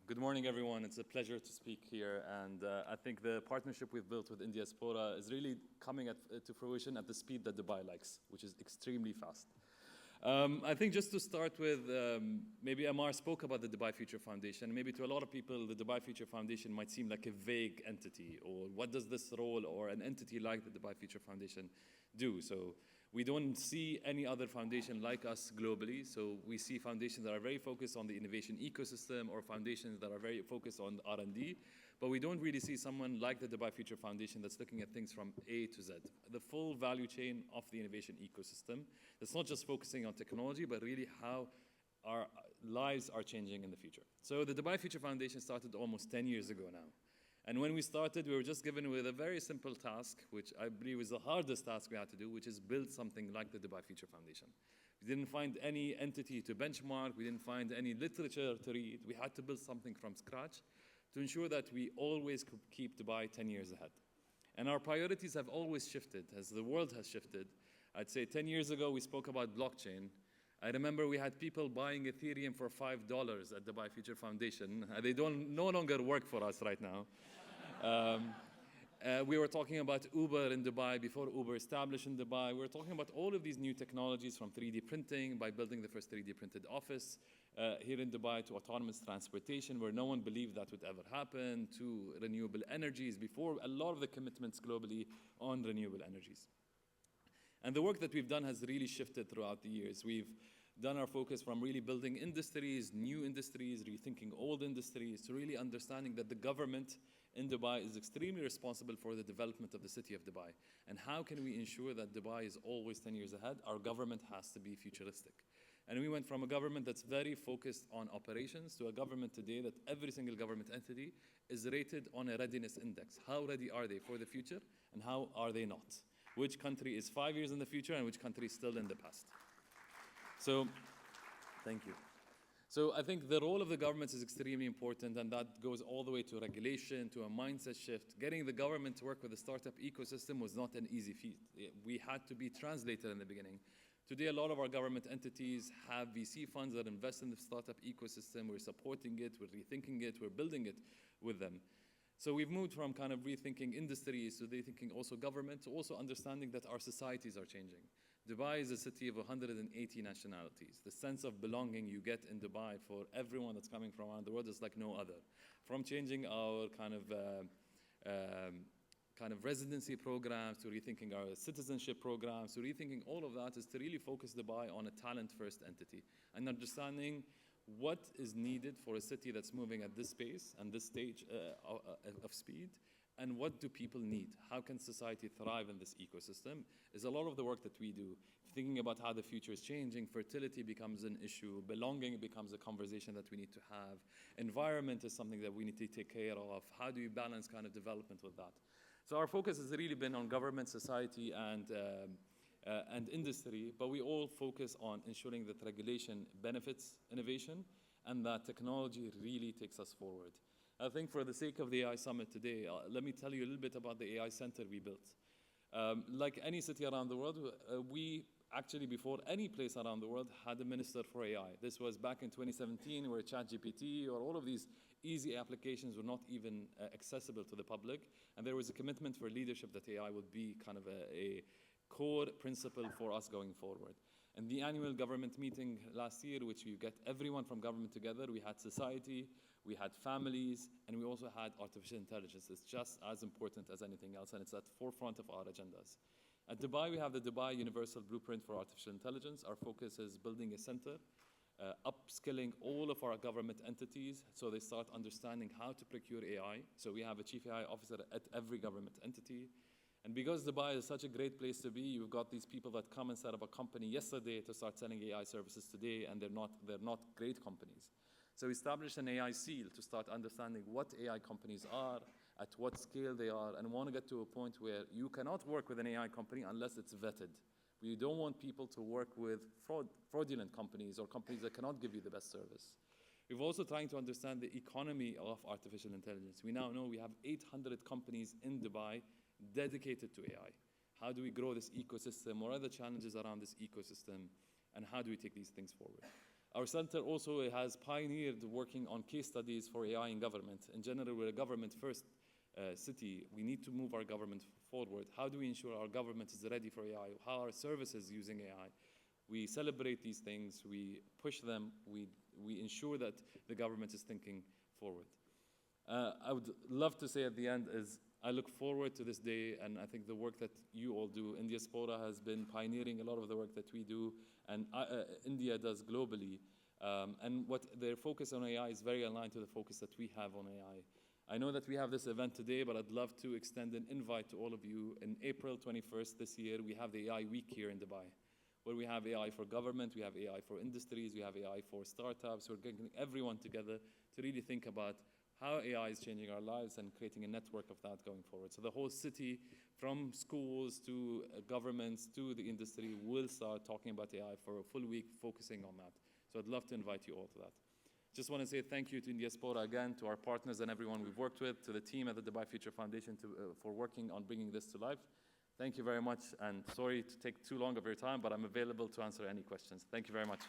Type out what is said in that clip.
Good morning, everyone. It's a pleasure to speak here, and I think the partnership we've built with Indiaspora is really coming to fruition at the speed that Dubai likes, which is extremely fast. I think just to start with, maybe Amar spoke about the Dubai Future Foundation. Maybe to a lot of people, the Dubai Future Foundation might seem like a vague entity, or what does this role or an entity like the Dubai Future Foundation do? So we don't see any other foundation like us globally. So we see foundations that are very focused on the innovation ecosystem or foundations that are very focused on R&D. But we don't really see someone like the Dubai Future Foundation that's looking at things from A to Z, the full value chain of the innovation ecosystem. That's not just focusing on technology, but really how our lives are changing in the future. So the Dubai Future Foundation started almost 10 years ago now. And when we started, we were just given with a very simple task, which I believe was the hardest task we had to do, which is build something like the Dubai Future Foundation. We didn't find any entity to benchmark. We didn't find any literature to read. We had to build something from scratch to ensure that we always could keep Dubai 10 years ahead. And our priorities have always shifted as the world has shifted. I'd say 10 years ago, we spoke about blockchain. I remember we had people buying Ethereum for $5 at Dubai Future Foundation. They no longer work for us right now. We were talking about Uber in Dubai before Uber established in Dubai. We were talking about all of these new technologies from 3D printing by building the first 3D printed office here in Dubai to autonomous transportation where no one believed that would ever happen, to renewable energies before a lot of the commitments globally on renewable energies. And the work that we've done has really shifted throughout the years. We've done our focus from really building industries, new industries, rethinking old industries, to really understanding that the government in Dubai is extremely responsible for the development of the city of Dubai. And how can we ensure that Dubai is always 10 years ahead? Our government has to be futuristic. And we went from a government that's very focused on operations to a government today that every single government entity is rated on a readiness index. How ready are they for the future and how are they not? Which country is 5 years in the future and which country is still in the past? So, thank you. So I think the role of the governments is extremely important, and that goes all the way to regulation, to a mindset shift. Getting the government to work with the startup ecosystem was not an easy feat. We had to be translated in the beginning. Today, a lot of our government entities have VC funds that invest in the startup ecosystem. We're supporting it, we're rethinking it, we're building it with them. So we've moved from kind of rethinking industries to rethinking also government, to also understanding that our societies are changing. Dubai is a city of 180 nationalities. The sense of belonging you get in Dubai for everyone that's coming from around the world is like no other. From changing our kind of residency programs to rethinking our citizenship programs to rethinking all of that is to really focus Dubai on a talent-first entity and understanding what is needed for a city that's moving at this pace and this stage of speed, and what do people need? How can society thrive in this ecosystem is a lot of the work that we do. Thinking about how the future is changing, fertility becomes an issue, belonging becomes a conversation that we need to have, environment is something that we need to take care of, how do we balance kind of development with that? So our focus has really been on government, society, and industry, but we all focus on ensuring that regulation benefits innovation and that technology really takes us forward. I think for the sake of the AI Summit today, let me tell you a little bit about the AI Center we built. Like any city around the world, we actually, before any place around the world, had a minister for AI. This was back in 2017, where ChatGPT or all of these easy applications were not even accessible to the public. And there was a commitment for leadership that AI would be kind of a core principle for us going forward. In the annual government meeting last year, which we get everyone from government together, we had society, we had families, and we also had artificial intelligence. It's just as important as anything else, and it's at the forefront of our agendas. At Dubai, we have the Dubai Universal Blueprint for Artificial Intelligence. Our focus is building a center, upskilling all of our government entities so they start understanding how to procure AI. So we have a chief AI officer at every government entity. And because Dubai is such a great place to be, you've got these people that come and set up a company yesterday to start selling AI services today, and they're not great companies. So we established an AI seal to start understanding what AI companies are, at what scale they are, and want to get to a point where you cannot work with an AI company unless it's vetted. We don't want people to work with fraudulent companies or companies that cannot give you the best service. We're also trying to understand the economy of artificial intelligence. We now know we have 800 companies in Dubai dedicated to AI. How do we grow this ecosystem? What are the challenges around this ecosystem? And how do we take these things forward? Our center also has pioneered working on case studies for AI in government. In general, we're a government-first city. We need to move our government forward. How do we ensure our government is ready for AI? How are services using AI? We celebrate these things, we push them, we ensure that the government is thinking forward. I would love to say at the end is, I look forward to this day, and I think the work that you all do in diaspora has been pioneering a lot of the work that we do, and India does globally. And what their focus on AI is very aligned to the focus that we have on AI. I know that we have this event today, but I'd love to extend an invite to all of you. In April 21st this year, we have the AI week here in Dubai, where we have AI for government, we have AI for industries, we have AI for startups. We're getting everyone together to really think about how AI is changing our lives and creating a network of that going forward. So the whole city, from schools to governments to the industry, will start talking about AI for a full week, focusing on that. So I'd love to invite you all to that. Just want to say thank you to Diaspora again, to our partners and everyone we've worked with, to the team at the Dubai Future Foundation for working on bringing this to life. Thank you very much, and sorry to take too long of your time, but I'm available to answer any questions. Thank you very much.